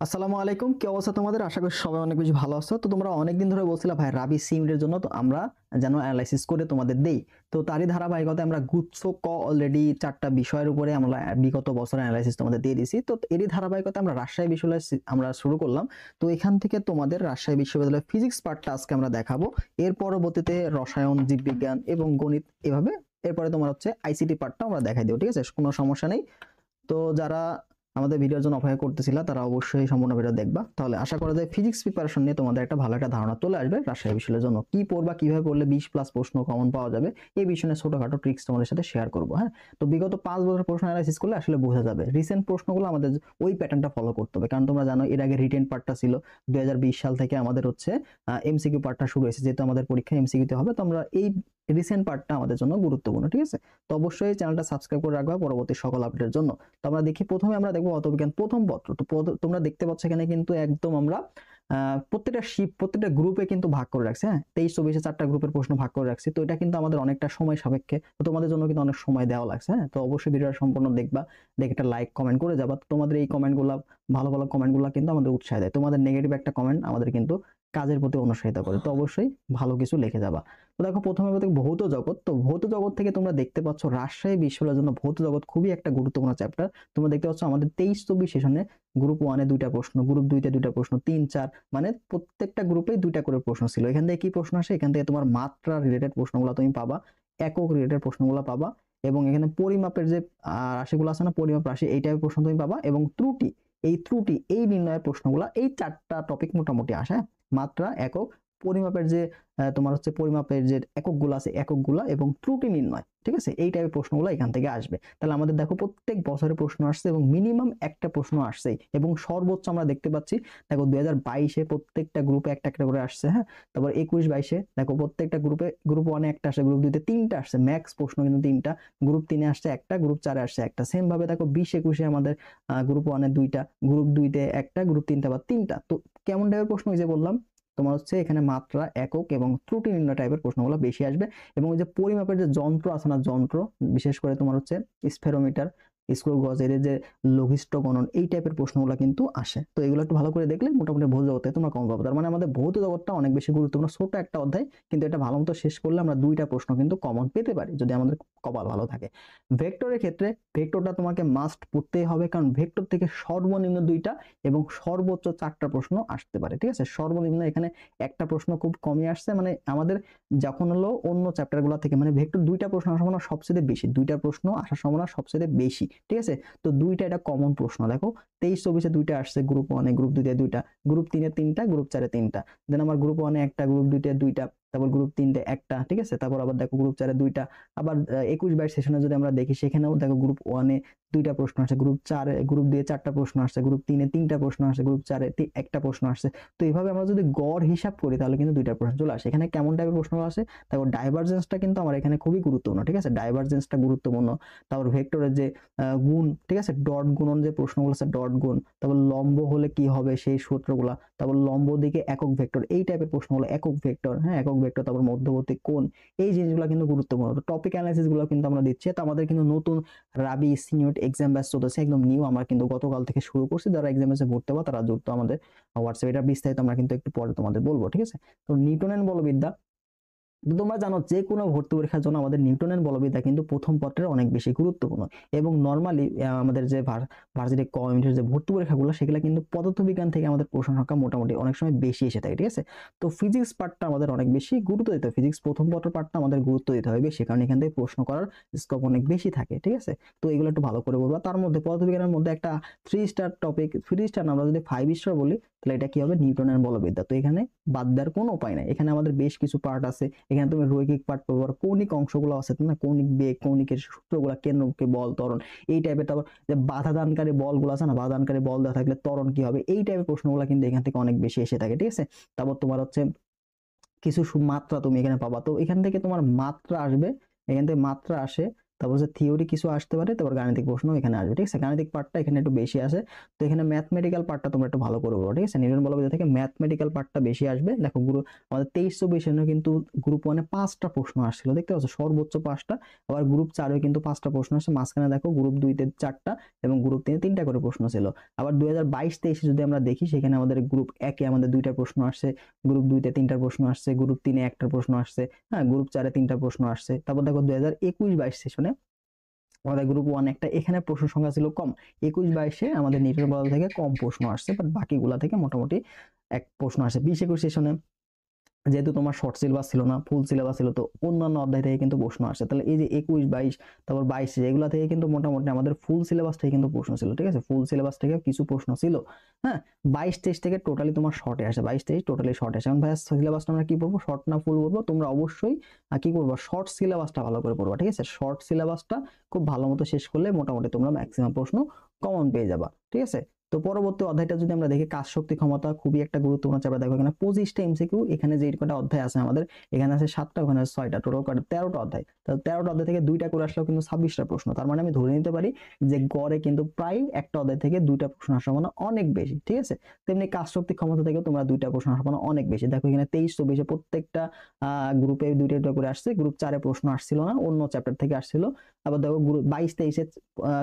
আসসালামু আলাইকুম, কি অবস্থা তোমাদের? আশা করি সবাই অনেক বেশি ভালো আছো। তো তোমরা অনেকদিন ধরে বলছিলা ভাই রাবি সিউনিটের জন্য তো আমরা যেন অ্যানালাইসিস করে তোমাদের দেই। তো তারই ধারাবাহিকতায় আমরা গুচ্ছ ক অলরেডি 4টা বিষয়ের উপরে আমরা বিগত বছরের অ্যানালাইসিস তোমাদের দিয়ে দিছি। তো এরই ধারাবাহিকতায় আমরা রাজশাহী বিশ্ববিদ্যালয় আমরা শুরু করলাম। তো এখান থেকে তোমাদের রাজশাহী বিশ্ববিদ্যালয়ের ফিজিক্স পার্টটা আজকে আমরা দেখাবো। এর পরবর্তীতে রসায়ন, জীববিজ্ঞান এবং গণিত এভাবে এরপরে তোমার হচ্ছে আইসিটি পার্টটা আমরা দেখাই দেব। ঠিক আছে, কোনো সমস্যা নেই। তো যারা আমাদের ভিডিওর জন্য অপেক্ষা করতেছিলা তারা অবশ্যই সম্পূর্ণ ভিডিও দেখবা, তাহলে আশা করা যায় ফিজিক্স প্রিপারেশন নিয়ে তোমাদের একটা ভালো একটা ধারণা চলে আসবে। রাজশাহী বিশ্ববিদ্যালয়ের জন্য কি পড়বা, কিভাবে পড়লে 20+ প্রশ্ন কমন পাওয়া যাবে, এই বিষয়ে ছোটখাটো ট্রিক্স তোমাদের সাথে শেয়ার করবো। হ্যাঁ, তো বিগত 5 বছর প্রশ্ন অ্যানালাইসিস করলে আসলে বোঝা যাবে। রিসেন্ট প্রশ্নগুলো আমাদের ওই প্যাটার্নটা ফলো করতে হবে, কারণ তোমরা জানো এর আগে রিটেন পার্টটা ছিল 2020 সাল থেকে আমাদের হচ্ছে এমসিকিউ পার্টটা শুরু হয়েছে, যেহেতু আমাদের পরীক্ষা এমসিকিউতে হবে। তো আমরা এই রিসেন্ট পার্টটা আমাদের জন্য গুরুত্বপূর্ণ। ঠিক আছে, তো অবশ্যই চ্যানেলটা সাবস্ক্রাইব করে রাখবা পরবর্তী সকল আপডেটের জন্য। তো আমরা দেখি, প্রথমে আমরা দেখবো অতবিজ্ঞান প্রথম পত্র। তো তোমরা দেখতে পাচ্ছ এখানে কিন্তু একদম আমরা প্রত্যেকটা শিপ প্রত্যেকটা গ্রুপে কিন্তু ভাগ করে রাখছি। হ্যাঁ, 23-24 4টা গ্রুপের প্রশ্ন ভাগ করে রাখছি। তো এটা কিন্তু আমাদের অনেকটা সময় সাপেক্ষে, তো তোমাদের জন্য কিন্তু অনেক সময় দেওয়া লাগছে। হ্যাঁ, তো অবশ্যই ভিডিওটা সম্পূর্ণ দেখবা, দেখে একটা লাইক কমেন্ট করে যাবা। তো তোমাদের এই কমেন্টগুলো, ভালো ভালো কমেন্টগুলো কিন্তু আমাদের উৎসাহ দেয়। তোমাদের নেগেটিভ একটা কমেন্ট আমাদের কিন্তু কাজের প্রতি অনুসারিত করে। তো অবশ্যই ভালো কিছু লিখে যাবা। তো দেখো প্রথমে ভৌত জগৎ। তো ভৌত জগৎ থেকে তোমরা দেখতে পাচ্ছ রাজশাহী বিশ্ববিদ্যালয়ের জন্য ভৌত জগৎ খুবই একটা গুরুত্বপূর্ণ চ্যাপ্টার। তোমরা দেখতে পাচ্ছ আমাদের 23-24 সেশনে গ্রুপ 1-এ 2টা প্রশ্ন, গ্রুপ 2-তে 2টা প্রশ্ন, 3-4 মানে প্রত্যেকটা গ্রুপেই 2টা করে প্রশ্ন ছিল। এখান থেকে কি প্রশ্ন আসে? এখান থেকে তোমার মাত্রা রিলেটেড প্রশ্নগুলো তুমি পাবা, একক রিলেটেড প্রশ্নগুলো পাবা, এবং এখানে পরিমাপের যে রাশিগুলো আছে না, পরিমাপ রাশি, এই টাইপের প্রশ্ন তুমি পাবা, এবং ত্রুটি এই নির্ণয়ের প্রশ্নগুলো, এই 4টা টপিক মোটামুটি আসে। মাত্রা, একক, পরিমাপের যে তোমার হচ্ছে পরিমাপের যে এককগুলো আছে এককগুলা, এবং ত্রুটি নির্ণয়। ঠিক আছে, এই টাইপের প্রশ্নগুলো এখান থেকে আসবে। তাহলে আমাদের দেখো প্রত্যেক বছরে প্রশ্ন আসছে, এবং মিনিমাম একটা প্রশ্ন আসছেই, এবং সর্বোচ্চ আমরা দেখতে পাচ্ছি দেখো 2022-এ প্রত্যেকটা গ্রুপে একটা একটা করে আসছে। হ্যাঁ, তারপর 21-22-এ দেখো প্রত্যেকটা গ্রুপে, গ্রুপ 1-এ একটা আসছে, গ্রুপ 2-তে 3টা আসছে, ম্যাক্স প্রশ্ন কিন্তু 3টা, গ্রুপ 3-এ আসছে একটা, গ্রুপ 4-এ আসছে একটা। সেম ভাবে দেখো 20-21-এ আমাদের গ্রুপ 1-এ 2টা, গ্রুপ 2-তে একটা, গ্রুপ 3-তে আবার 3টা। তো কেমন টাইপের প্রশ্ন? ওই যে বললাম তোমার হচ্ছে এখানে মাত্রা, একক এবং ত্রুটি নির্ণয় টাইপের প্রশ্নগুলো বেশি আসবে। এবং ওই যে পরিমাপের যে যন্ত্র আছে না, যন্ত্র, বিশেষ করে তোমার হচ্ছে স্ফেরোমিটার, স্ক্রু গজ, এর যে লঘিষ্ঠ গণন, এই টাইপের প্রশ্নগুলো কিন্তু আসে। তো এগুলো একটু ভালো করে দেখলে মোটামুটি ভৌত জগতে তোমরা কম পাবে। তার মানে আমাদের ভৌত জগৎটা অনেক বেশি গুরুত্বপূর্ণ। ছোট একটা অধ্যায়, কিন্তু এটা ভালো মতো শেষ করলে আমরা 2টা প্রশ্ন কিন্তু কমন পেতে পারি, যদি আমাদের কপাল ভালো থাকে। ভেক্টরের ক্ষেত্রে ভেক্টরটা তোমাকে মাস্ট পড়তেই হবে, কারণ ভেক্টর থেকে সর্বনিম্ন 2টা এবং সর্বোচ্চ 4টা প্রশ্ন আসতে পারে। ঠিক আছে, সর্বনিম্ন এখানে একটা প্রশ্ন খুব কমই আসছে, মানে আমাদের যখন হলো অন্য চ্যাপ্টার গুলা থেকে, মানে ভেক্টর 2টা প্রশ্ন আসার সম্ভাবনা সবচেয়ে বেশি, 2টা প্রশ্ন আসার সম্ভাবনা সবচেয়ে বেশি। ঠিক আছে, তো 2টা এটা কমন প্রশ্ন। দেখো 23-24-এ 2টা আসছে, গ্রুপ 1-এ, গ্রুপ 2-তে 2টা, গ্রুপ 3-এ 3টা, গ্রুপ 4-এ 3টা, দেন আমার গ্রুপ 1-এ একটা, গ্রুপ 2-তে 2টা, তারপর গ্রুপ 3-তে একটা। ঠিক আছে, তারপর আবার দেখো গ্রুপ 4-এ 2টা। আবার 21-22 সেশনে যদি আমরা দেখি, সেখানেও দেখো গ্রুপ 1-এ 2টা প্রশ্ন আসছে, গ্রুপ 4-এ, গ্রুপ 2-এ 4টা প্রশ্ন আসছে, গ্রুপ 3-এ 3টা প্রশ্ন আসছে, গ্রুপ 4-এ একটা প্রশ্ন আসছে। তো এইভাবে আমরা যদি গড় হিসাব করি তাহলে কিন্তু 2টা প্রশ্ন চলে আসে। এখানে কেমন টাইপের প্রশ্ন আসে? তারপর ডাইভারজেন্সটা কিন্তু আমার এখানে খুবই গুরুত্বপূর্ণ। ঠিক আছে, ডাইভারজেন্সটা গুরুত্বপূর্ণ। তারপর ভেক্টরের যে গুণ, ঠিক আছে, ডট গুণন যে প্রশ্নগুলো আছে, ডট গুণ, তারপর লম্ব হলে কি হবে সেই সূত্রগুলা, তারপর লম্ব দিকে একক ভেক্টর, এই টাইপের প্রশ্নগুলো, একক ভেক্টর, হ্যাঁ একক ভেক্টর, তারপর মধ্যবর্তী কোণ, এই জিনিসগুলো কিন্তু গুরুত্বপূর্ণ। তো টপিক অ্যানালাইসিস গুলো কিন্তু আমরা দিচ্ছি। তো আমাদের কিন্তু নতুন রাবি সিনিয়র এক্সাম ব্যাচ চলতেছে, একদম নিউ, আমরা কিন্তু গতকাল থেকে শুরু করছি। যারা এক্সাম ব্যাচে ভর্তি হবো তারা যুক্ত আমাদের হোয়াটসঅ্যাপ, এটা বিস্তারিত আমরা কিন্তু একটু পরে তোমাদের বলবো। ঠিক আছে, তো নিউটনের বলবিদ্যা, তোমরা জানো যে কোনো ভর্তি পরীক্ষার জন্য আমাদের নিউটনের বলবিদ্যা কিন্তু প্রথম পত্রের অনেক বেশি গুরুত্বপূর্ণ। এবং নর্মালি আমাদের যে ভার্সিটি কমিউনিটির যে ভর্তি পরীক্ষাগুলো, সেগুলো কিন্তু পদার্থবিজ্ঞান থেকে আমাদের প্রশ্ন সংখ্যা মোটামুটি অনেক সময় বেশি এসে থাকে। ঠিক আছে, তো ফিজিক্স পার্টটা আমাদের অনেক বেশি গুরুত্ব দিতে হবে, ফিজিক্স প্রথম পত্র পার্টটা আমাদের গুরুত্ব দিতে হবে বেশি, কারণ এখান থেকে প্রশ্ন করার স্কোপ অনেক বেশি থাকে। ঠিক আছে, তো এগুলো একটু ভালো করে বলবো। তার মধ্যে পদার্থবিজ্ঞানের মধ্যে একটা 3 স্টার টপিক, 3 স্টার না, আমরা যদি 5 স্টার বলি তাহলে এটা কি হবে? নিউটনের বলবিদ্যা। তো এখানে বাদ দেওয়ার কোনো উপায় নাই, এখানে আমাদের বেশ কিছু পার্ট আছে। এখানে তুমি রৈখিক পার্ট পাবো, কৌণিক অংশগুলো আছে না, কৌণিক বেগ, কৌণিকের সূত্রগুলো, কেন্দ্রকে বল, ত্বরণ, এই টাইপের। তারপর যে বাধা দানকারী বলগুলো আছে না, বাধা দানকারী বল দেওয়া থাকলে ত্বরণ কি হবে, এই টাইপের প্রশ্নগুলো কিন্তু এখান থেকে অনেক বেশি এসে থাকে। ঠিক আছে, তারপর তোমার হচ্ছে কিছু মাত্রা তুমি এখানে পাবা। তো এখান থেকে তোমার মাত্রা আসবে, এখান থেকে মাত্রা আসে। তারপর হচ্ছে থিওরি কিছু আসতে পারে, তারপর গাণিতিক প্রশ্ন এখানে আসবে, ঠিক আছে। গাণিতিক পার্টটা এখানে একটু বেশি আসে, তো এখানে ম্যাথমেটিক্যাল পার্টটা তোমরা একটু ভালো করে বলো, ঠিক আছে। নিউটন বলবিদ্যা থেকে ম্যাথমেটিক্যাল পার্টটা বেশি আসবে। দেখো আমাদের 23-24 কিন্তু গ্রুপ 1-এ 5টা প্রশ্ন আসছিল, দেখতে পাচ্ছ, সর্বোচ্চ 5টা। আবার গ্রুপ 4-এ কিন্তু 5টা প্রশ্ন আসছে, মাঝখানে দেখো গ্রুপ 2-তে 4টা এবং গ্রুপ 3-এ 3টা করে প্রশ্ন ছিল। আবার 2022-23 যদি আমরা দেখি, সেখানে আমাদের গ্রুপ 1-এ আমাদের 2টা প্রশ্ন আসছে, গ্রুপ 2-তে 3টা প্রশ্ন আসছে, গ্রুপ 3-এ একটা প্রশ্ন আসছে, হ্যাঁ, গ্রুপ 4-এ 3টা প্রশ্ন আসছে। তারপর দেখো 2021-22 সেশনে আমাদের গ্রুপ 1 একটা, এখানে প্রশ্ন সংখ্যা ছিল কম, 21-22-এ আমাদের নিউটন বল থেকে কম প্রশ্ন আসছে, বাট বাকিগুলা থেকে মোটামুটি এক প্রশ্ন আসে। 20-21 সেশনে যেহেতু তোমার শর্ট সিলেবাস ছিল না, ফুল সিলেবাস ছিল, তো অন্যান্য অধ্যায় থেকে কিন্তু প্রশ্ন আসছে। তাহলে এই যে 21-22 তারপর 22 এগুলা থেকে কিন্তু মোটামুটি আমাদের ফুল সিলেবাস থেকে কিন্তু প্রশ্ন ছিল, ঠিক আছে। ফুল সিলেবাস থেকে কিছু প্রশ্ন ছিল, হ্যাঁ। 22-23 থেকে টোটালি তোমার শর্টে আসে, 22-23 টোটালি শর্ট আসে। এখন ভাই সিলেবাসটা আমরা কি পড়বো, শর্ট না ফুল পড়বো? তোমরা অবশ্যই কি করবো, শর্ট সিলেবাসটা ভালো করে পড়বা, ঠিক আছে। শর্ট সিলেবাসটা খুব ভালো মতো শেষ করলে মোটামুটি তোমরা ম্যাক্সিমাম প্রশ্ন কমন পেয়ে যাবা, ঠিক আছে। তো পরবর্তী অধ্যায়টা যদি আমরা দেখি, কাজ শক্তি ক্ষমতা, খুবই একটা গুরুত্বপূর্ণ চ্যাপ্টার। দেখো এখানে 25টা এমসিকিউ, এখানে যে কটা অধ্যায় আছে আমাদের, এখানে আছে 7টা, ওখানে আছে 6টা, টোটাল 13টা অধ্যায়। তাহলে 13টা অধ্যায় থেকে 2টা করে আসলেও কিন্তু 26টা প্রশ্ন। তার মানে আমি ধরে নিতে পারি যে গড়ে কিন্তু প্রায় একটা অধ্যায় থেকে 2টা প্রশ্ন আসার সম্ভাবনা অনেক বেশি, ঠিক আছে। তেমনি কাজ শক্তি ক্ষমতা থেকে তোমরা 2টা প্রশ্ন আসার সম্ভাবনা অনেক বেশি। দেখো এখানে 23-24 প্রত্যেকটা গ্রুপে 2টা করে আসছে, গ্রুপ 4-এ প্রশ্ন আসছিল না, অন্য চ্যাপ্টার থেকে আসছিল। আবার দেখো গ্রুপ 22-23-এ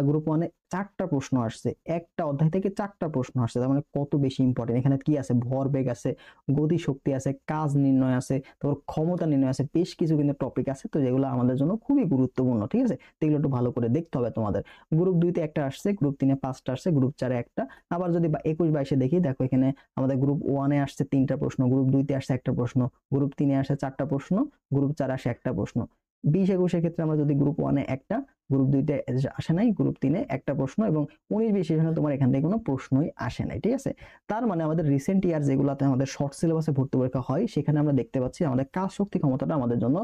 গ্রুপ 1-এ 4টা প্রশ্ন আসছে, একটা অধ্যায় থেকে 4টা প্রশ্ন আসছে। তার মানে কত বেশি ইম্পর্টেন্ট। এখানে কি আছে, ভরবেগ আছে, গতি শক্তি আছে, কাজ নির্ণয় আছে, তারপর ক্ষমতা নির্ণয় আছে, বেশ কিছু কিন্তু টপিক আছে, তো যেগুলো আমাদের জন্য খুবই গুরুত্বপূর্ণ, ঠিক আছে। তো এগুলো একটু ভালো করে দেখতে হবে তোমাদের। গ্রুপ 2-তে একটা আসছে, গ্রুপ 3-এ 5টা আসছে, গ্রুপ 4-এ একটা। আবার যদি 21-22-এ দেখি, দেখো এখানে আমাদের গ্রুপ 1-এ আসছে 3টা প্রশ্ন, গ্রুপ 2-তে আসছে একটা প্রশ্ন, গ্রুপ 3-এ আসছে 4টা প্রশ্ন, গ্রুপ 4-এ আসে একটা প্রশ্ন। 20-21-এর ক্ষেত্রে আমরা যদি গ্রুপ 1-এ একটা, গ্রুপ 2-তে আসে নাই, গ্রুপ 3-এ একটা প্রশ্ন, এবং 19-20 সেশনে তোমার এখান থেকে কোনো প্রশ্নই আসে নাই, ঠিক আছে। তার মানে আমাদের রিসেন্ট ইয়ার যেগুলোতে আমাদের শর্ট সিলেবাসে ভর্তি পরীক্ষা হয়, সেখানে আমরা দেখতে পাচ্ছি আমাদের কাজ শক্তি ক্ষমতাটা আমাদের জন্য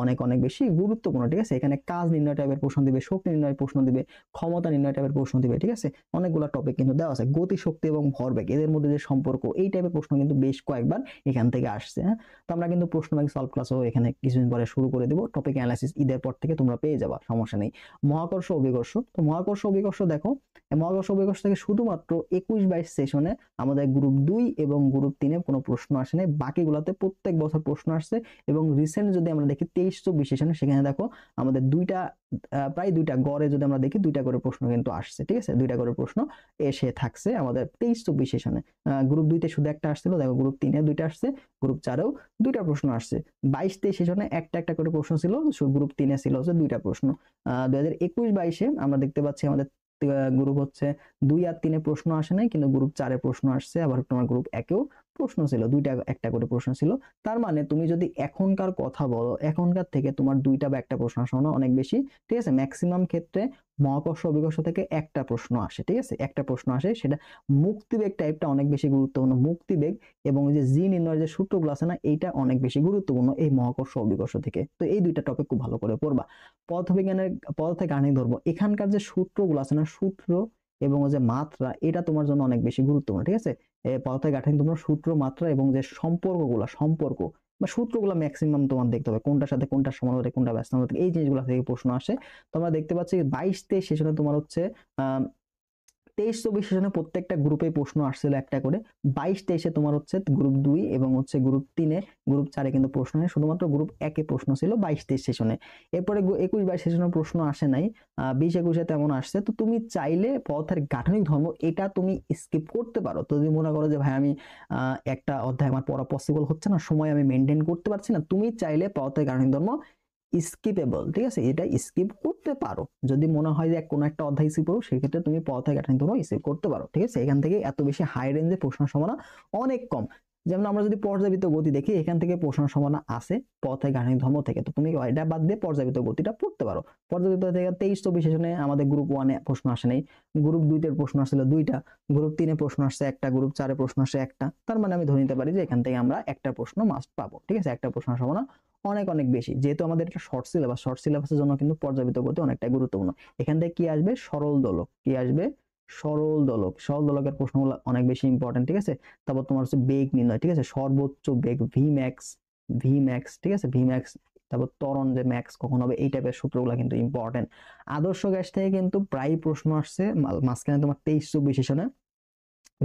অনেক অনেক বেশি গুরুত্বপূর্ণ, ঠিক আছে। এখানে কাজ নির্ণয় টাইপের প্রশ্ন দিবে, শক্তি নির্ণয় প্রশ্ন দিবে, ক্ষমতা নির্ণয় টাইপের প্রশ্ন দিবে, ঠিক আছে। অনেকগুলো টপিক কিন্তু দেওয়া আছে, গতি শক্তি এবং ভরবেগ এদের মধ্যে যে সম্পর্ক, এই টাইপের প্রশ্ন কিন্তু বেশ কয়েকবার এখান থেকে আসছে, হ্যাঁ। তো আমরা কিন্তু প্রশ্ন ব্যাংক সলভ ক্লাসও এখানে কিছুদিন পরে শুরু করে দেবো, টপিক অ্যানালাইসিস ঈদের পর থেকে তোমরা পেয়ে যাবা, সমস্যা নেই। মহাকর্ষ অভিকর্ষ, তো মহাকর্ষ অভিকর্ষ দেখো, মহাকর্ষ অভিকর্ষ থেকে শুধুমাত্র 21-22 সেশনে আমাদের গ্রুপ 2 এবং গ্রুপ 3-এ কোনো প্রশ্ন আসে নাই, বাকিগুলোতে প্রত্যেক বছর প্রশ্ন আসছে। এবং রিসেন্ট যদি আমরা দেখি 23-24 সেশনে, সেখানে দেখো আমাদের প্রায় 2টা গড়ে যদি আমরা দেখি 2টা করে প্রশ্ন কিন্তু আসছে, ঠিক আছে। 2টা করে প্রশ্ন এসে থাকছে আমাদের 23-24 সেশনে। গ্রুপ 2-তে শুধু একটা আসছিল, দেখো গ্রুপ 3-এ 2টা আসছে, গ্রুপ 4-এও 2টা প্রশ্ন আসছে। 22-23 সেশনে একটা একটা করে প্রশ্ন ছিল, গ্রুপ 3-এ ছিল হচ্ছে 2টা প্রশ্ন। 2021-22-এ আমরা দেখতে পাচ্ছি আমাদের গ্রুপ হচ্ছে 2 আর 3-এ প্রশ্ন আসে নাই, কিন্তু গ্রুপ 4-এ প্রশ্ন আসছে। আবার তোমার গ্রুপ 1-এও প্রশ্ন ছিল, 2টা একটা করে প্রশ্ন ছিল। তার মানে তুমি যদি এখনকার কথা বলো, এখনকার থেকে তোমার 2টা বা একটা প্রশ্ন আসার সম্ভাবনা অনেক বেশি, ঠিক আছে। ম্যাক্সিমাম ক্ষেত্রে মহাকর্ষ অভিকর্ষ থেকে একটা প্রশ্ন আসে, ঠিক আছে, একটা প্রশ্ন আসে। সেটা মুক্তিবেগ টাইপটা অনেক বেশি গুরুত্বপূর্ণ, মুক্তিবেগ এবং যে জি নির্ণয়ের যে সূত্রগুলো আছে না, এইটা অনেক বেশি গুরুত্বপূর্ণ এই মহাকর্ষ অভিকর্ষ থেকে। তো এই 2টা টপিক খুব ভালো করে পড়বা। পদার্থবিজ্ঞানের পদার্থের গাণিতিক ধর্ম, এখানকার যে সূত্রগুলো আছে না, সূত্র এবং যে মাত্রা, এটা তোমার জন্য অনেক বেশি গুরুত্বপূর্ণ, ঠিক আছে। পদার্থের গাঠনিক ধর্ম, সূত্র, মাত্রা এবং যে সম্পর্ক বা সূত্রগুলো ম্যাক্সিমাম তোমার দেখতে হবে, কোনটার সাথে কোনটা সমানুপাতিক, কোনটা ব্যস্তানুপাতিক, এই জিনিসগুলো থেকে প্রশ্ন আসে। তোমরা দেখতে পাচ্ছি 22-23 সেশনে তোমার হচ্ছে 23-24 সেশনে প্রত্যেকটা গ্রুপে প্রশ্ন আসছিল একটা করে। 22-23-এ তোমার হচ্ছে গ্রুপ 2 এবং হচ্ছে গ্রুপ 3-এ, গ্রুপ 4-এ কিন্তু প্রশ্ন নেই, শুধুমাত্র গ্রুপ 1-এ প্রশ্ন ছিল 22-23 সেশনে। এরপরে 21-22 সেশনে প্রশ্ন আসে নাই, 20-21-এ তেমন আসছে। তো তুমি চাইলে পদার্থের গাঠনিক ধর্ম এটা তুমি স্কিপ করতে পারো। তো যদি মনে করো যে ভাই আমি একটা অধ্যায় আমার পড়া পসিবল হচ্ছে না, সময় আমি মেনটেন করতে পারছি না, তুমি চাইলে পদার্থের গাঠনিক ধর্ম স্কিপেবল, ঠিক আছে, এটা স্কিপ করতে পারো। যদি মনে হয় যে কোনো একটা অধ্যায় স্কিপ করো, সেক্ষেত্রে তুমি পদার্থের গাঠনিক ধর্ম স্কিপ করতে পারো, ঠিক আছে। এখান থেকে এত বেশি হাই রেঞ্জে প্রশ্নের সম্ভাবনা অনেক কম। যেমন আমরা যদি পর্যাবৃত্ত গতি দেখি, এখান থেকে প্রশ্নের সম্ভাবনা আছে পদার্থের গাঠনিক ধর্ম থেকে। তো তুমি এটা বাদ দিয়ে পর্যাবৃত্ত গতিটা পড়তে পারো। পর্যাবৃত্ত থেকে 23-24 সেশনে আমাদের গ্রুপ 1-এ প্রশ্ন আসে নাই, গ্রুপ 2-তে প্রশ্ন আসছিল 2টা, গ্রুপ 3-এ প্রশ্ন আসছে একটা, গ্রুপ 4-এ প্রশ্ন আসছে একটা। তার মানে আমি ধরে নিতে পারি যে এখান থেকে আমরা একটা প্রশ্ন মাস্ট পাবো, ঠিক আছে। একটা প্রশ্নের সম্ভাবনা অনেক অনেক বেশি, যেহেতু আমাদের এটা শর্ট সিলেবাস, শর্ট সিলেবাসের জন্য কিন্তু পর্যাবৃত্ত গতি অনেকটা গুরুত্বপূর্ণ। এখান থেকে কি আসবে, সরল দোলক, কি আসবে, সরল দোলক, সরল দোলকের প্রশ্নগুলো অনেক বেশি ইম্পর্টেন্ট, ঠিক আছে। তারপর তোমার হচ্ছে বেগ নির্ণয়, ঠিক আছে, সর্বোচ্চ বেগ ভি ম্যাক্স, ঠিক আছে, ভি ম্যাক্স তারপর ত্বরণ যে ম্যাক্স কখন হবে, এই টাইপের সূত্রগুলো কিন্তু ইম্পর্টেন্ট। আদর্শ গ্যাস থেকে কিন্তু প্রায় প্রশ্ন আসছে, মাঝখানে তোমার 23-24 সেশনে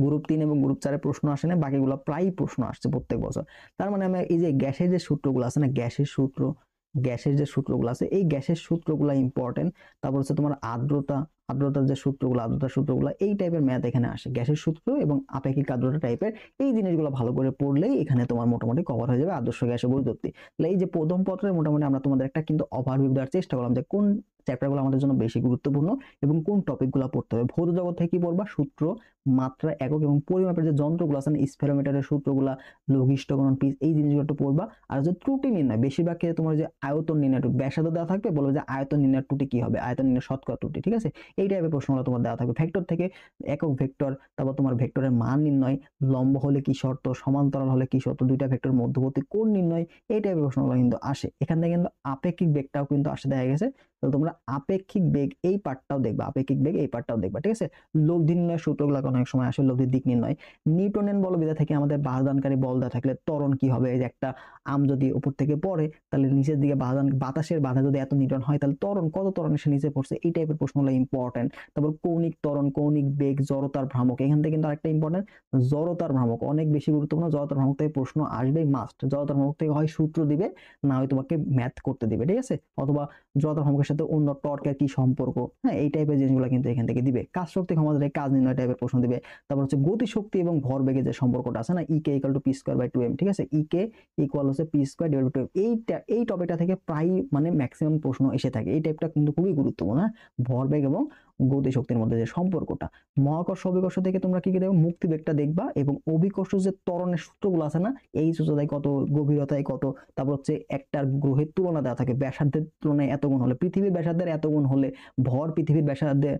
গ্রুপ 3 এবং গ্রুপ 4 প্রশ্ন আসে না, বাকিগুলো প্রায় প্রশ্ন আসছে প্রত্যেক বছর। তার মানে আমরা এই যে গ্যাসের যে সূত্রগুলো আছে না, গ্যাসের যে সূত্রগুলো আছে, এই গ্যাসের সূত্রগুলো ইম্পর্টেন্ট। তারপর হচ্ছে তোমার আর্দ্রতার যে সূত্রগুলো, আর্দ্রতার সূত্রগুলো, এই টাইপের ম্যাথ এখানে আসে। গ্যাসের সূত্র এবং আপেক্ষিক আর্দ্রতা টাইপের এই জিনিসগুলো ভালো করে পড়লেই এখানে তোমার মোটামুটি কভার হয়ে যাবে আদর্শ গ্যাসের বৈদ্যুতিক। তাহলে এই যে প্রথম পত্রে মোটামুটি আমরা তোমাদের একটা কিন্তু ওভারভিউ দেওয়ার চেষ্টা করলাম যে কোন চ্যাপ্টারগুলো আমাদের জন্য বেশি গুরুত্বপূর্ণ এবং কোন টপিকগুলো পড়তে হবে। ভৌত জগৎ থেকে কি পড়বা? সূত্র, মাত্রা, একক এবং পরিমাপের যে যন্ত্রগুলো আছে, স্পেরোমিটারের সূত্রগুলা, লঘিষ্ঠ গণন, পিচ, এই জিনিসগুলো একটু পড়বা। আর যে ত্রুটি নির্ণয়, বেশিরভাগ ক্ষেত্রে তোমার যে আয়তন নির্ণয়, ব্যাসার্ধ দেওয়া থাকবে, বলবে যে আয়তন নির্ণয় ত্রুটি কি হবে, আয়তন নির্ণয় শতকরা ত্রুটি, ঠিক আছে? এই টাইপের প্রশ্নগুলো তোমার দেওয়া থাকবে। ভেক্টর থেকে একক ভেক্টর, তারপর তোমার ভেক্টরের মান নির্ণয়, লম্ব হলে কি শর্ত, সমান্তরাল হলে কি শর্ত, দুইটা ভেক্টর মধ্যবর্তী কোণ নির্ণয়, এই টাইপের প্রশ্নগুলো কিন্তু আসে। এখান থেকে কিন্তু আপেক্ষিক বেগটাও কিন্তু আসে, দেখা গেছে। তো তোমরা আপেক্ষিক বেগ এই পার্টটাও দেখবা, আপেক্ষিক বেগ এই পার্টটাও দেখবা, ঠিক আছে? লব্ধি নির্ণয় সূত্রগুলো অনেক সময় আসে, লব্ধির দিক নির্ণয়। নিউটনের বলবিদ্যা থেকে আমাদের বাধাদানকারী বল দেওয়া থাকলে ত্বরণ কি হবে, এই যে একটা আম যদি উপর থেকে পড়ে তাহলে নিচের দিকে বাতাসের বাধা যদি এত নিউটন হয় তাহলে ত্বরণ কত, ত্বরণ সে নিচে পড়ছে, এই টাইপের প্রশ্নগুলো ইম্পর্টেন্ট। তারপর কৌণিক ত্বরণ, কৌণিক বেগ, জড়তার ভ্রামক, এখান থেকে কিন্তু আরেকটা ইম্পর্টেন্ট, জড়তার ভ্রামক অনেক বেশি গুরুত্বপূর্ণ। জড়তার ভ্রামক থেকে প্রশ্ন আসবেই মাস্ট। জড়তার ভ্রামক থেকে হয় সূত্র দিবে, না হয় তোমাকে ম্যাথ করতে দিবে, ঠিক আছে? অথবা জড়তার ভ্রামকের সাথে অন্য টর্কের কি সম্পর্ক, হ্যাঁ, এই টাইপের জিনিসগুলো কিন্তু এখান থেকে দিবে। কাজ শক্তি ক্ষমতা থেকে কাজ নির্ণয় টাইপের প্রশ্ন দিবে। তারপর হচ্ছে গতিশক্তি এবং ভরবেগের যে সম্পর্কটা আছে না, E K equal to P square by 2m, ঠিক আছে? ইকে ইকুয়াল হচ্ছে P square divide by 2m, এই টপিকটা থেকে প্রায় মানে ম্যাক্সিমাম প্রশ্ন এসে থাকে। এই টাইপটা কিন্তু খুবই গুরুত্বপূর্ণ, হ্যাঁ, ভরবেগ এবং গতিশক্তির মধ্যে যে সম্পর্কটা। মহাকর্ষ অভিকর্ষ থেকে তোমরা কি কি দেখো? মুক্তিবেগটা দেখবা, এবং অভিকর্ষ যে ত্বরণের সূত্রগুলো আছে না, এই উচ্চতায় কত, গভীরতায় কত, তারপর হচ্ছে একটা গ্রহের তুলনা দেওয়া থাকে, ব্যাসার্ধের তুলনায় এত গুণ হলে, পৃথিবীর ব্যাসার্ধের এত গুণ হলে, ভর পৃথিবীর ব্যাসার্ধে,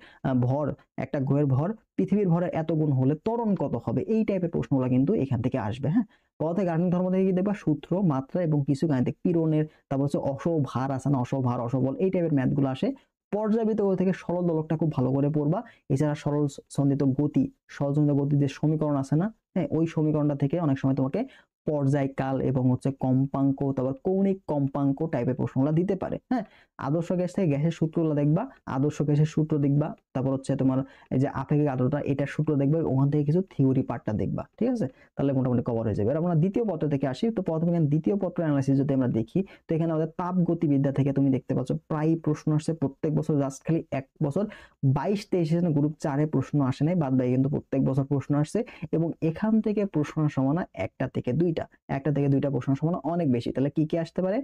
ভর একটা গ্রহের ভর পৃথিবীর ভরের এত গুণ হলে ত্বরণ কত হবে, এই টাইপের প্রশ্নগুলো কিন্তু এখান থেকে আসবে, হ্যাঁ। পদার্থের গাণিতিক ধর্ম থেকে কি দেখবা? সূত্র, মাত্রা এবং কিছু গাণিতিক পীড়নের, তারপর হচ্ছে অসভার আছে না, অসভার, অসবল, এই টাইপের ম্যাথগুলো আসে। পর্যাবৃত্ত গতি থেকে সরল দোলকটা খুব ভালো করে পড়বা। এছাড়া সরল সন্ধিত গতি, সরল সন্ধিত গতির যে সমীকরণ আছে না, হ্যাঁ, ওই সমীকরণটা থেকে অনেক সময় তোমাকে পর্যায়কাল এবং হচ্ছে কম্পাঙ্ক, তারপর কৌণিক কম্পাঙ্ক টাইপের প্রশ্নগুলো দিতে পারে, হ্যাঁ। আদর্শ গ্যাস থেকে গ্যাসের সূত্রগুলো দেখবা, আদর্শ গ্যাসের সূত্র দেখবা। তারপর হচ্ছে তোমার এই যে আপেক্ষিক আর্দ্রতা, এটার সূত্র দেখবা, ওখান থেকে কিছু থিওরি পার্টটা দেখবা, ঠিক আছে? তাহলে মোটামুটি কভার হয়ে যাবে। এবার আমরা দ্বিতীয় পত্র থেকে আসি। তো প্রথমে দ্বিতীয় পত্র অ্যানালাইসিস যদি আমরা দেখি, তো এখানে আমাদের তাপ গতিবিদ্যা থেকে তুমি দেখতে পাচ্ছ প্রায় প্রশ্ন আসছে প্রত্যেক বছর, জাস্ট খালি এক বছর 22-23 গ্রুপ 4-এ প্রশ্ন আসে নাই, বাদ বাকি কিন্তু প্রত্যেক বছর প্রশ্ন আসছে। এবং এখান থেকে প্রশ্ন সমানা একটা থেকে দুইটা প্রশ্ন সমানা অনেক বেশি। তাহলে কি কি আসতে পারে?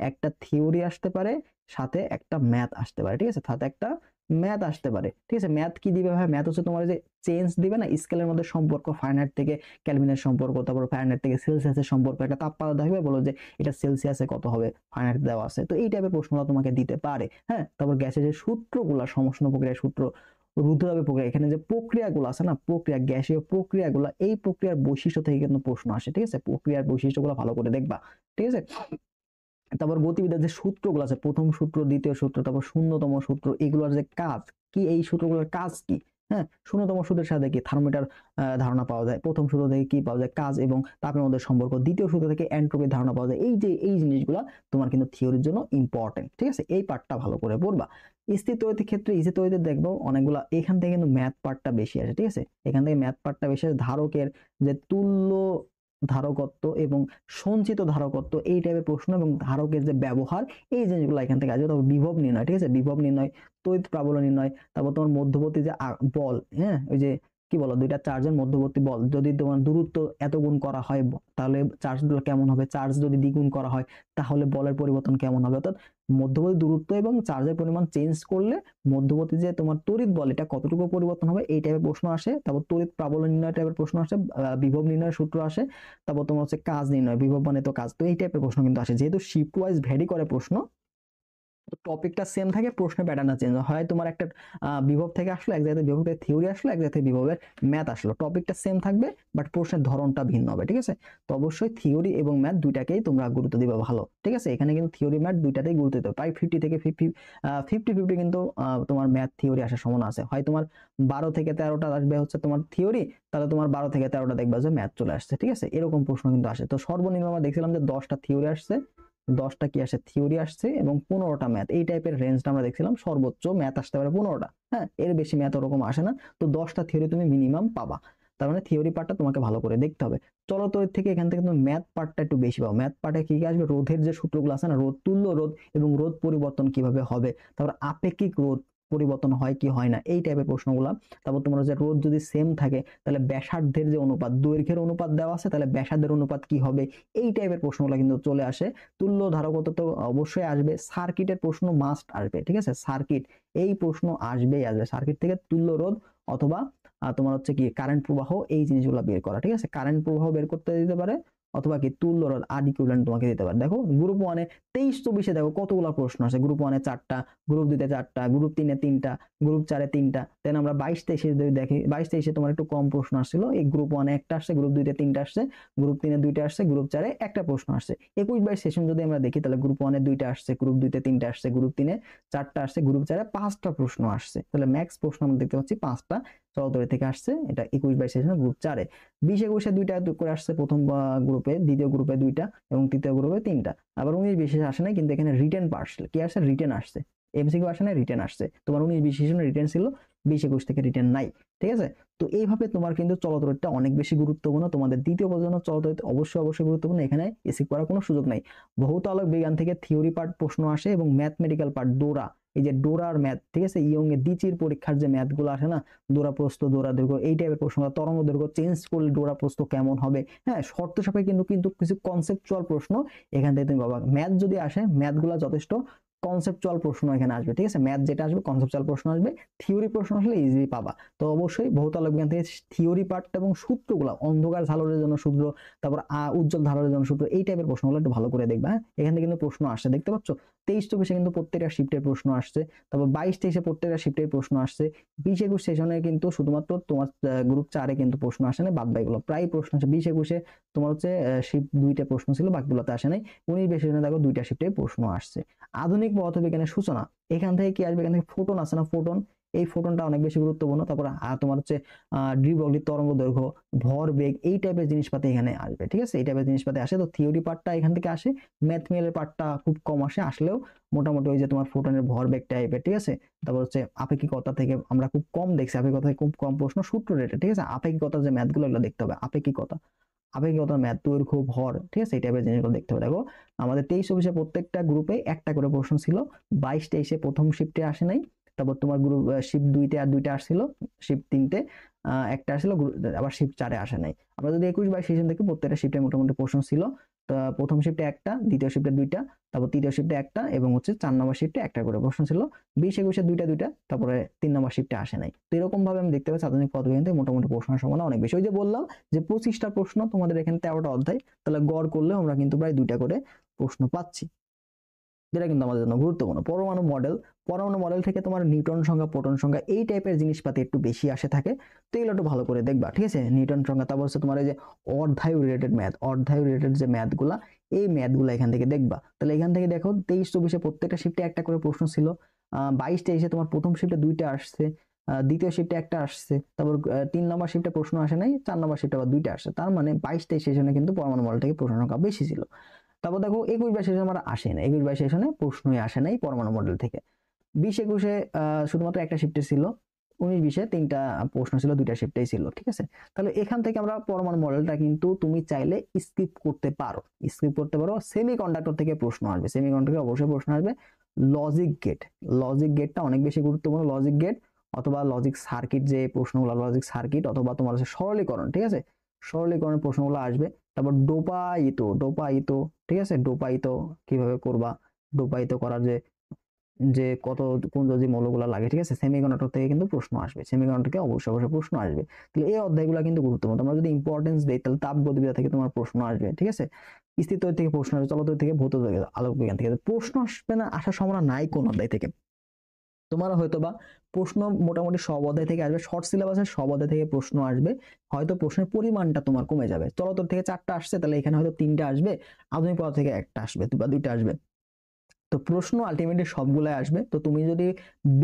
একটা থিওরি আসতে পারে, সাথে একটা ম্যাথ আসতে পারে, ঠিক আছে? সাথে একটা ম্যাথ আসতে পারে, ঠিক আছে? ম্যাথ কি দিবে ভাই? ম্যাথ হচ্ছে তোমার যে চেঞ্জ দিবে না, স্কেলের মধ্যে সম্পর্ক, ফারেনহাইট থেকে কেলভিনের সম্পর্ক, তারপর ফারেনহাইট থেকে সেলসিয়াসের সম্পর্ক, একটা তাপমাত্রা দেখবে, বলো যে এটা সেলসিয়াসে কত হবে, ফারেনহাইট দেওয়া আছে, তো এই টাইপের প্রশ্নগুলো তোমাকে দিতে পারে, হ্যাঁ। তারপর গ্যাসের যে সূত্রগুলা, সমষ্ণ প্রক্রিয়ার সূত্র, রুদ্ধতাপের প্রক্রিয়া, এখানে যে প্রক্রিয়াগুলো আছে না, প্রক্রিয়া, গ্যাসীয় প্রক্রিয়াগুলো, এই প্রক্রিয়ার বৈশিষ্ট্য থেকে কিন্তু প্রশ্ন আসে, ঠিক আছে? প্রক্রিয়ার বৈশিষ্ট্যগুলো ভালো করে দেখবা, ঠিক আছে? তারপর গতিবিদ্যার যে সূত্রগুলো আছে, প্রথম সূত্র, দ্বিতীয় সূত্র, তারপর শূন্যতম সূত্র, এগুলোর যে কাজ কি, এই সূত্রগুলোর কাজ কি, হ্যাঁ। শূন্যতম সূত্রের সাথে কি থার্মোমিটার ধারণা পাওয়া যায়, প্রথম সূত্র থেকে কি পাওয়া যায়, কাজ এবং তাপের মধ্যে সম্পর্ক, দ্বিতীয় সূত্র থেকে এন্ট্রপির ধারণা পাওয়া যায়। এই যে এই জিনিসগুলো তোমার কিন্তু থিওরির জন্য ইম্পর্টেন্ট, ঠিক আছে? এই পার্টটা ভালো করে পড়বা। স্থির তড়িতের ক্ষেত্রে, ইজি তড়িতে দেখবো অনেকগুলো, এখান থেকে কিন্তু ম্যাথ পার্টটা বেশি আসে, ঠিক আছে? এখান থেকে ম্যাথ পার্টটা বেশি আসে। ধারকের যে তুল্য ধারকত্ব এবং সঞ্চিত ধারকত্ব, এই টাইপের প্রশ্ন, এবং ধারকের যে ব্যবহার, এই জিনিসগুলো এখান থেকে আসবে। তারপর বিভব নির্ণয়, ঠিক আছে? বিভব নির্ণয়, তড়িৎ প্রাবল্য নির্ণয়, তারপর তোমার মধ্যবর্তী যে বল, হ্যাঁ, ওই যে কি বলো, দুইটা চার্জের মধ্যবর্তী বল, যদি তোমার দূরত্ব এত গুণ করা হয় তাহলে চার্জগুলো কেমন হবে, চার্জ যদি দ্বিগুণ করা হয় তাহলে বলের পরিবর্তন কেমন হবে। অর্থাৎ মধ্যবর্তী দূরত্ব এবং চার্জের পরিমাণ চেঞ্জ করলে মধ্যবর্তী যে তোমার তড়িৎ বল, এটা কতটুকু পরিবর্তন হবে, এই টাইপের প্রশ্ন আসে। তারপর তড়িৎ প্রাবল্য নির্ণয় টাইপের প্রশ্ন আসে, বিভব নির্ণয়ের সূত্র আসে। তারপর তোমার হচ্ছে কাজ নির্ণয়, বিভব মানে তো কাজ, তো এই টাইপের প্রশ্ন কিন্তু আসে। যেহেতু শিফট ওয়াইজ ভ্যারি করে প্রশ্ন, টপিকটা সেম থাকে, প্রশ্নের প্যাটার্নটা চেঞ্জ হয়। তোমার একটা বিভব থেকে আসলো, এক জায়গায় বিভব থেকে থিওরি আসলো, এক জায়গায় বিভবের ম্যাথ আসলো, টপিকটা সেম থাকবে বাট প্রশ্নের ধরনটা ভিন্ন হবে, ঠিক আছে? তো অবশ্যই থিওরি এবং ম্যাথ দুইটাকেই তোমরা গুরুত্ব দিবে, ভালো, ঠিক আছে? এখানে কিন্তু থিওরি ম্যাথ দুইটাতেই গুরুত্ব দিতে হবে। প্রায় 50 থেকে 50 কিন্তু তোমার ম্যাথ থিওরি আসার সম্ভাবনা আছে। হয় তোমার 12 থেকে 13টা আসবে হচ্ছে তোমার থিওরি, তাহলে তোমার 12 থেকে 13টা দেখবা যে ম্যাথ চলে আসছে, ঠিক আছে? এরকম প্রশ্ন কিন্তু আসে। তো সর্বনিম্ন আমরা দেখছিলাম যে 10টা থিওরি আসছে, 10টা কি আসে থিওরি আসছে এবং 15টা ম্যাথ। এই টাইপের রেঞ্জটা আমরা দেখছিলাম, সর্বোচ্চ ম্যাথ আসতে পারে 15টা। হ্যাঁ, এর বেশি ম্যাথ ওরকম আসে না। তো 10টা থিওরি তুমি মিনিমাম পাবা। তার মানে থিওরি পার্টটা তোমাকে ভালো করে দেখতে হবে। চলতরিৎ থেকে এখান থেকে তুমি ম্যাথ পার্টটা একটু বেশি পাও। ম্যাথ পার্টে কি কি আসবে, রোধের যে সূত্রগুলো আছে না, রোধ, তুল্য রোধ এবং রোধ পরিবর্তন কিভাবে হবে, তারপর আপেক্ষিক রোধ পরিবর্তন হয় কি হয় না, এই টাইপের প্রশ্নগুলো। তারপর তোমার যে রোধ যদি সেম থাকে তাহলে ব্যাসার্ধের যে অনুপাত, দৈর্ঘ্যের অনুপাত দেওয়া আছে, তাহলে ব্যাসার্ধের অনুপাত কি হবে, এই টাইপের প্রশ্নগুলো কিন্তু চলে আসে। তুল্য ধারকত্ব তো অবশ্যই আসবে, সার্কিটের প্রশ্ন মাস্ট আসবে, ঠিক আছে, সার্কিট এই প্রশ্ন আসবেই আসবে। সার্কিট থেকে তুল্য রোধ অথবা তোমার হচ্ছে কি কারেন্ট প্রবাহ, এই জিনিসগুলো বের করা, ঠিক আছে, কারেন্ট প্রবাহ বের করতে দিতে পারে অথবা কি তুল্য রোধ আর ইকুইভ্যালেন্ট তোমাকে দিতে পারে। দেখো গ্রুপ 1-এ 23-24 দেখো কতগুলো প্রশ্ন আছে। গ্রুপ 1-এ 4টা, গ্রুপ 2-তে 4টা, গ্রুপ 3-এ 3টা, গ্রুপ 4-এ 3টা। দেন আমরা 22-23 যদি দেখি, 22-23-এ তোমার একটু কম প্রশ্ন আসছিল। এই গ্রুপ 1-এ একটা আসছে, গ্রুপ 2-তে 3টা আসছে, গ্রুপ 3-এ 2টা আসছে, গ্রুপ 4-এ একটা প্রশ্ন আসছে। 21-22 সেশন যদি আমরা দেখি তাহলে গ্রুপ 1-এ 2টা আসছে, গ্রুপ 2-তে 3টা আসছে, গ্রুপ 3-এ 4টা আসছে, গ্রুপ 4-এ 5টা প্রশ্ন আসছে। তাহলে ম্যাক্স প্রশ্ন আমরা দেখতে পাচ্ছি 5টা চলতরি থেকে আসছে। এটা 21-22 সেশন গ্রুপ 4-এ। 20-21-এ 2টা করে আসছে প্রথম গ্রুপে, দ্বিতীয় গ্রুপে 2টা এবং তৃতীয় গ্রুপে 3টা। আবার 19-20 আসে নাই, কিন্তু এখানে রিটেন পার্ট কি আসছে, রিটেন আসছে। এমসিকিউ আসে নাই, রিটেন আসছে। তোমার 19-20 সেশনে রিটেন ছিল, 20-21 থেকে রিটেন নাই, ঠিক আছে। তো এইভাবে তোমার কিন্তু চলতরিৎটা অনেক বেশি গুরুত্বপূর্ণ। তোমাদের দ্বিতীয় প্রজন্ম চলতরিৎ অবশ্যই গুরুত্বপূর্ণ। এখানে স্কিপ করার কোনো সুযোগ নাই। ভৌত আলোক বিজ্ঞান থেকে থিওরি পার্ট প্রশ্ন আসে এবং ম্যাথমেটিক্যাল পার্ট ডোরা, এই যে ডোরার ম্যাথ, ঠিক আছে, ইয়ং এর দ্বিতীয় পরীক্ষার যে ম্যাথ গুলো আসে না, ডোরা প্রস্থ, ডোরা দৈর্ঘ্য, এই টাইপের প্রশ্ন, তরঙ্গ দৈর্ঘ্য চেঞ্জ করলে ডোরা প্রস্থ কেমন হবে, হ্যাঁ, শর্ত সাপেক্ষে কিন্তু কিছু কনসেপচুয়াল প্রশ্ন এখান থেকে তুমি পাবা। ম্যাথ যদি আসে, ম্যাথ গুলা যথেষ্ট কনসেপচুয়াল প্রশ্ন এখানে আসবে, ঠিক আছে, ম্যাথ যেটা আসবে কনসেপচুয়াল প্রশ্ন আসবে। থিওরি প্রশ্ন আসলে ইজিলি পাবা। তো অবশ্যই ভৌত আলোক বিজ্ঞান থেকে থিওরি পার্টটা এবং সূত্রগুলো, অন্ধকার ঝালরের জন্য সূত্র, তারপর উজ্জ্বল ধারণের জন্য সূত্র, এই টাইপের প্রশ্নগুলো একটু ভালো করে দেখবা। এখান থেকে কিন্তু প্রশ্ন আসছে, দেখতে পাচ্ছ 23-24 কিন্তু প্রত্যেকটা শিফটের প্রশ্ন আসছে। তারপর 22-23-এ প্রত্যেকটা শিফটের প্রশ্ন আসছে। 20-21 সেশনে কিন্তু শুধুমাত্র তোমার গ্রুপ 4-এ কিন্তু প্রশ্ন আসে না, বাদ বাকিগুলো প্রায় প্রশ্ন আসে। 20-21-এ তোমার হচ্ছে শিফট 2টা প্রশ্ন ছিল, বাকিগুলোতে আসে নাই। 19-20 সেশনে দেখো 2টা শিফটে প্রশ্ন আসছে। আধুনিক পদার্থবিজ্ঞানের সূচনা, এখান থেকে কি আসবে, এখান থেকে ফোটন আছে না, ফোটন, এই ফোটনটা অনেক বেশি গুরুত্বপূর্ণ। তারপর তোমার হচ্ছে দ্বিবর্গী তরঙ্গ দৈর্ঘ্য, ভর বেগ, এই টাইপের জিনিসপাতি এখানে আসবে, ঠিক আছে, এই টাইপের জিনিসপাতি আসে। তো থিওরি পার্টটা এখান থেকে আসে, ম্যাথমেটিক্যাল পার্টটা খুব কম আসে, আসলেও মোটামুটি ওই যে তোমার ফোটনের ভর বেগ টাইপের, ঠিক আছে। তারপর হচ্ছে আপেক্ষিকতা থেকে আমরা খুব কম দেখছি, আপেক্ষিকতা থেকে খুব কম প্রশ্ন, সূত্র রেটে, ঠিক আছে। আপেক্ষিকতার যে ম্যাথগুলো এগুলো দেখতে হবে, আপেক্ষিকতার ম্যাথ, দৈর্ঘ্য, ভর, ঠিক আছে, এই টাইপের জিনিসগুলো দেখতে হবে। দেখো আমাদের 23-24 প্রত্যেকটা গ্রুপে একটা করে প্রশ্ন ছিল। 22-23-এ প্রথম শিফটে আসে নাই। তারপর তোমার গ্রুপ শিফট 2-তে আর 2টা আসছিল, শিফট 3-তে একটা আসছিল, আবার শিফট 4-এ আসে নাই। আমরা যদি 21-22 সেশন থেকে প্রত্যেকটা শিফটে মোটামুটি প্রশ্ন ছিল। তো প্রথম শিফটে একটা, দ্বিতীয় শিফটে 2টা, তারপর তৃতীয় শিফটে একটা এবং হচ্ছে 4 নম্বর শিফটে একটা করে প্রশ্ন ছিল। 20-21-এ 2টা, তারপরে 3 নম্বর শিফটে আসে নাই। তো এরকম ভাবে আমি দেখতে পাচ্ছি আধুনিক পদার্থবিজ্ঞান থেকে মোটামুটি প্রশ্নের সম্ভাবনা অনেক বেশি। ওই যে বললাম যে 25টা প্রশ্ন, তোমাদের এখানে 13টা অধ্যায়, তাহলে গড় করলে আমরা কিন্তু প্রায় 2টা করে প্রশ্ন পাচ্ছি, যেটা কিন্তু আমাদের জন্য গুরুত্বপূর্ণ। পরমাণু মডেল থেকে তোমার নিউটন সংখ্যা, প্রোটন সংখ্যা, এই টাইপের জিনিসপাতি একটু বেশি আসে থাকে। তো এগুলো একটু ভালো করে দেখবা, ঠিক আছে। নিউটন সংখ্যা, তারপর হচ্ছে তোমার এই যে অর্ধায়ু রিলেটেড যে ম্যাথগুলা, এই ম্যাথগুলা এখান থেকে দেখবা। তাহলে এখান থেকে দেখো 23-24-এ প্রত্যেকটা শিফটে একটা করে প্রশ্ন ছিল। 22-23-এ তোমার প্রথম শিফটে 2টা আসছে, দ্বিতীয় শিফটে একটা আসছে, তারপর 3 নম্বর শিফটে প্রশ্ন আসে নাই, 4 নম্বর শিফটে আবার 2টা আসছে। তার মানে 22-23 সেশনে কিন্তু পরমাণু মডেল থেকে প্রশ্ন সংখ্যা বেশি ছিল। তারপর দেখো 21-22 সেশনে আমার আসে না, 21-22 সেশনে প্রশ্নই আসে নাই পরমাণু মডেল থেকে। 20-21-এ শুধুমাত্র একটা শিফটে ছিল। 19-20-এ 3টা প্রশ্ন ছিল, 2টা শিফটেই ছিল, ঠিক আছে। তাহলে এখান থেকে আমরা পরমাণু মডেলটা কিন্তু তুমি চাইলে স্কিপ করতে পারো, সেমিকন্ডাক্টর থেকে প্রশ্ন আসবে, সেমিকন্ডাক্টর অবশ্যই প্রশ্ন আসবে। লজিক গেটটা অনেক বেশি গুরুত্বপূর্ণ। লজিক গেট অথবা লজিক সার্কিট, যে প্রশ্নগুলো লজিক সার্কিট অথবা তোমার হচ্ছে সরলীকরণ, ঠিক আছে, সরলীকরণের প্রশ্নগুলো আসবে। তারপর ডোপায়িত, ঠিক আছে, ডোপায়িত কিভাবে করবা, ডোপায়িত করার যে যে কত কোন যে মৌলগুলো লাগে, ঠিক আছে, সেমিকন্ডাক্টর থেকে কিন্তু প্রশ্ন আসবে, সেমিকন্ডাক্টর থেকে অবশ্যই প্রশ্ন আসবে। তাহলে এই অধ্যায়গুলো কিন্তু গুরুত্বপূর্ণ। তোমরা যদি ইম্পর্টেন্স দেই তাহলে তাপগতিবিদ্যা থেকে তোমার প্রশ্ন আসবে, ঠিক আছে, স্থিতিতত্ত্ব থেকে প্রশ্ন আসবে, চলতত্ত্ব থেকে, ভৌত আলোক বিজ্ঞান থেকে প্রশ্ন আসবে না, আসার সম্ভাবনা নাই কোন অধ্যায় থেকে। তোমার হয়তোবা প্রশ্ন মোটামুটি সব অধ্যায় থেকে আসবে, শর্ট সিলেবাসের সব অধ্যায় থেকে প্রশ্ন আসবে। হয়তো প্রশ্নের পরিমাণটা তোমার কমে যাবে, চলতত্ত্ব থেকে 4টা আসছে, তাহলে এখানে হয়তো 3টা আসবে, আধুনিক পদার্থ থেকে একটা আসবে বা 2টা আসবে। তো প্রশ্ন আলটিমেটলি সবগুলাই আসবে। তো তুমি যদি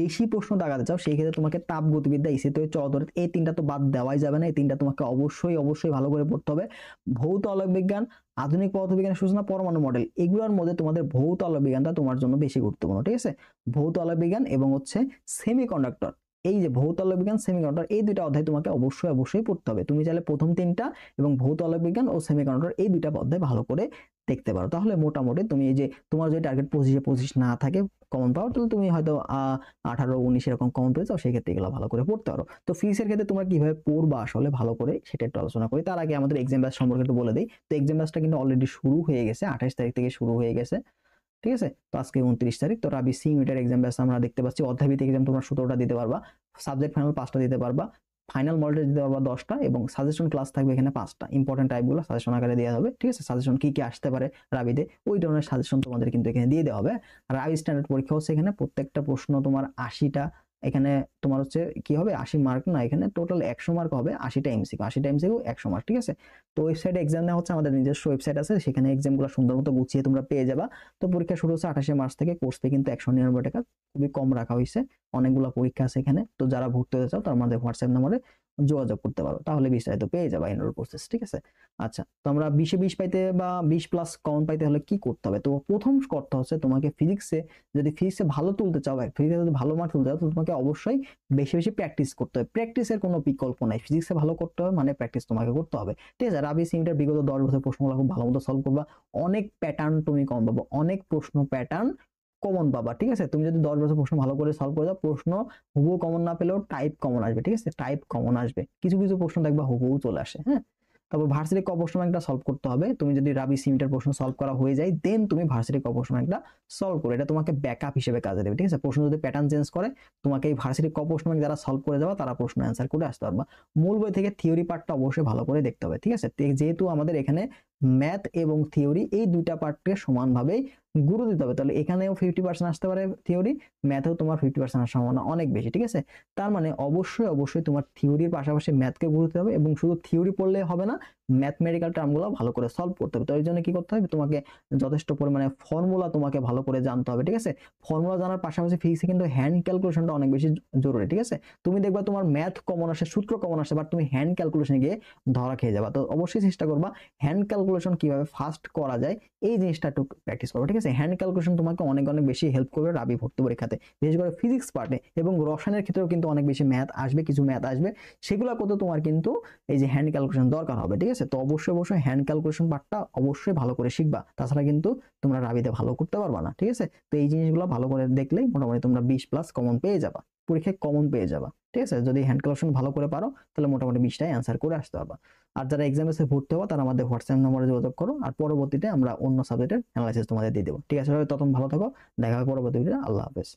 বেশি প্রশ্ন দাগাতে চাও সেই ক্ষেত্রে তোমাকে তাপ গতিবিদ্যা, ইসিতে চৌধুরী, এই তিনটা তো বাদ দেওয়াই যাবে না। এই তিনটা তোমাকে অবশ্যই ভালো করে পড়তে হবে। ভৌত আলোক বিজ্ঞান, আধুনিক পদার্থবিজ্ঞানের সূচনা, পরমাণু মডেল, এগুলোর মধ্যে তোমাদের ভৌত আলোক বিজ্ঞানটা তোমার জন্য বেশি গুরুত্বপূর্ণ। ঠিক আছে, ভৌত আলোক বিজ্ঞান এবং হচ্ছে সেমিকন্ডাক্টর, এই যে ভৌত আলোক বিজ্ঞান সেমিকন্ডাক্টর, এই দুইটা অধ্যায় তোমাকে অবশ্যই পড়তে হবে। তুমি চাইলে প্রথম তিনটা এবং ভৌত আলোক বিজ্ঞান ও সেমিকন্ডাক্টর এই দুইটা অধ্যায় ভালো করে দেখতে পারো। তাহলে মোটামুটি তুমি এই যে তোমার যদি টার্গেট 25 না থাকে কমন পাওয়ার, তাহলে তুমি হয়তো 18-19 এরকম কমন পেয়ে যাও, সেই ক্ষেত্রে এগুলো ভালো করে পড়তে পারো। তো ফিজিক্সের ক্ষেত্রে তোমরা কিভাবে পড়বা আসলে ভালো করে সেটা একটু আলোচনা করি। তার আগে আমাদের এক্সাম ব্যাচ সম্পর্কে একটু বলে দিই। তো এক্সাম ব্যাচটা কিন্তু অলরেডি শুরু হয়ে গেছে, 28 তারিখ থেকে শুরু হয়ে গেছে। ঠিক আছে, তো আজকে 29 তারিখ। তো রাবি সি ইউনিটের এক্সাম ব্যাচ আমরা দেখতে পাচ্ছি। অধ্যায়ভিত্তিক এক্সাম তোমরা 17টা দিতে পারবা, সাবজেক্ট ফাইনাল 5টা দিতে পারবা, ফাইনাল মডেল দিতে পারবা 10টা, এবং সাজেশন ক্লাস থাকবে এখানে 5টা। ইম্পর্টেন্ট টাইপগুলো সাজেশন আকারে দেওয়া হবে। ঠিক আছে, সাজেশন কি কি আসতে পারে রাবিতে, ওই ধরনের সাজেশন তোমাদের কিন্তু এখানে দিয়ে দেওয়া হবে। রাবি স্ট্যান্ডার্ড পরীক্ষা হচ্ছে এখানে প্রত্যেকটা প্রশ্ন তোমার 80টা, এখানে তোমার হচ্ছে কি হবে 80 মার্ক না, এখানে টোটাল 100 মার্ক হবে, 80টা এমসিকিউ 100 মার্ক। ঠিক আছে, তো ওয়েবসাইটে এক্সাম নেওয়া হচ্ছে, আমাদের নিজস্ব ওয়েবসাইট আছে, সেখানে এক্সামগুলো সুন্দর মতো গুছিয়ে তোমরা পেয়ে যাবা। তো পরীক্ষা শুরু হচ্ছে 28 মার্চ থেকে। কোর্স ফি কিন্তু 199 টাকা, খুবই কম রাখা হয়েছে। অনেকগুলো পরীক্ষা আছে এখানে, তো যারা ভর্তি হতে চাও তার মধ্যে হোয়াটসঅ্যাপ নম্বরে যোগাযোগ করতে পারো, তাহলে বিস্তারিত পেয়ে যাবে এনরোল প্রসেস। ঠিক আছে, আচ্ছা, তো আমরা 20-20 পাইতে বা 20 প্লাস কমন পাইতে হলে কি করতে হবে? তো প্রথম করতে হচ্ছে তোমাকে ফিজিক্সে, যদি ফিজিক্সে ভালো তুলতে চাও, ফিজিক্সে যদি ভালো মার্ক তুলতে চাও, তো তোমাকে অবশ্যই বেশি প্র্যাকটিস করতে হবে। প্র্যাকটিসের কোনো বিকল্প নাই, ফিজিক্সে ভালো করতে হবে মানে প্র্যাকটিস তোমাকে করতে হবে। ঠিক আছে, রাবি সিমিটার বিগত 10 বছর প্রশ্নগুলো খুব ভালো মতো সলভ করবা, অনেক প্যাটার্ন তুমি কম পাবো, অনেক প্রশ্ন প্যাটার্ন কমন পাবা। ঠিক আছে, তুমি যদি 10 বছর প্রশ্ন ভালো করে সলভ করে দাও, প্রশ্ন হুবহু কমন না পেলেও টাইপ কমন আসবে। ঠিক আছে, টাইপ কমন আসবে, কিছু কিছু প্রশ্ন দেখবা হুবহু চলে আসে। হ্যাঁ, তারপর ভার্সিটি ক প্রশ্ন ব্যাংকটা সলভ করতে হবে। তুমি যদি রাবি সিমিটার প্রশ্ন সলভ করা হয়ে যায়, দেন তুমি ভার্সিটি ক প্রশ্ন ব্যাংকটা সলভ করে, এটা তোমাকে ব্যাকআপ হিসেবে কাজে দেবে। ঠিক আছে, প্রশ্ন যদি প্যাটার্ন চেঞ্জ করে, তোমাকে এই ভার্সিটি ক প্রশ্ন ব্যাংক যারা সলভ করে যাওয়া তারা প্রশ্ন অ্যান্সার করে আসতে পারবা। মূল বই থেকে থিওরি পার্টটা অবশ্যই ভালো করে দেখতে হবে। ঠিক আছে, যেহেতু আমাদের এখানে ম্যাথ এবং থিওরি এই দুইটা পার্টকে সমানভাবেই গুরুত্ব দিতে হবে, তাহলে এখানেও 50% আসতে পারে থিওরি, ম্যাথেও তোমার 50% আসার সম্ভাবনা অনেক বেশি। ঠিক আছে, তার মানে অবশ্যই তোমার থিওরির পাশাপাশি ম্যাথকে গুরুত্ব দিতে হবে, এবং শুধু থিওরি পড়লে হবে না, ম্যাথমেটিক্যাল টার্মগুলো ভালো করে সলভ করতে হবে। তো এই জন্য কি করতে হবে, তোমাকে যথেষ্ট পরিমাণে ফর্মুলা তোমাকে ভালো করে জানতে হবে। ঠিক আছে, ফর্মুলা জানার পাশাপাশি ফিজিক্সে কিন্তু হ্যান্ড ক্যালকুলেশনটা অনেক বেশি জরুরি। ঠিক আছে, তুমি দেখবা তোমার ম্যাথ কমন আসে, সূত্র কমন আসে, বাট তুমি হ্যান্ড ক্যালকুলেশনে গিয়ে ধরা খেয়ে যাবা। তো অবশ্যই চেষ্টা করবা হ্যান্ড ক্যালকুলেশন কিভাবে ফাস্ট করা যায় এই জিনিসটা একটু প্র্যাকটিস করবে। ঠিক আছে, হ্যান্ড ক্যালকুলেশন তোমাকে অনেক বেশি হেল্প করবে রাবি ভর্তি পরীক্ষাতে, বিশেষ করে ফিজিক্স পার্টে, এবং রসায়নের ক্ষেত্রেও কিন্তু অনেক বেশি ম্যাথ আসবে, কিছু ম্যাথ আসবে, সেগুলো করতে তোমার কিন্তু এই যে হ্যান্ড ক্যালকুলেশন দরকার হবে। ঠিক আছে, তো অবশ্যই হ্যান্ড ক্যালকুলেশন পার্টটা অবশ্যই ভালো করে শিখবা, তাছাড়া কিন্তু তোমরা রাবিতে ভালো করতে পারবা না। ঠিক আছে, তো এই জিনিসগুলো ভালো করে দেখলেই মোটামুটি তোমরা 20 প্লাস কমন পেয়ে যাবা, পরীক্ষায় কমন পেয়ে যাবা। ঠিক আছে, যদি হ্যান্ড ক্যালকুলেশন ভালো করে পারো তাহলে মোটামুটি 20টাই অ্যান্সার করে আসতে পারবা। আর যারা এক্সামে ভর্তি হবো তারা আমাদের হোয়াটসঅ্যাপ নম্বরে যোগাযোগ করো, আর পরবর্তীতে আমরা অন্য সাবজেক্টের অ্যানালাইসিস তোমাদের দিয়ে দেবো। ঠিক আছে, তখন ভালো থাকো, দেখা হবে পরবর্তী ভিডিওতে। আল্লাহ হাফেজ।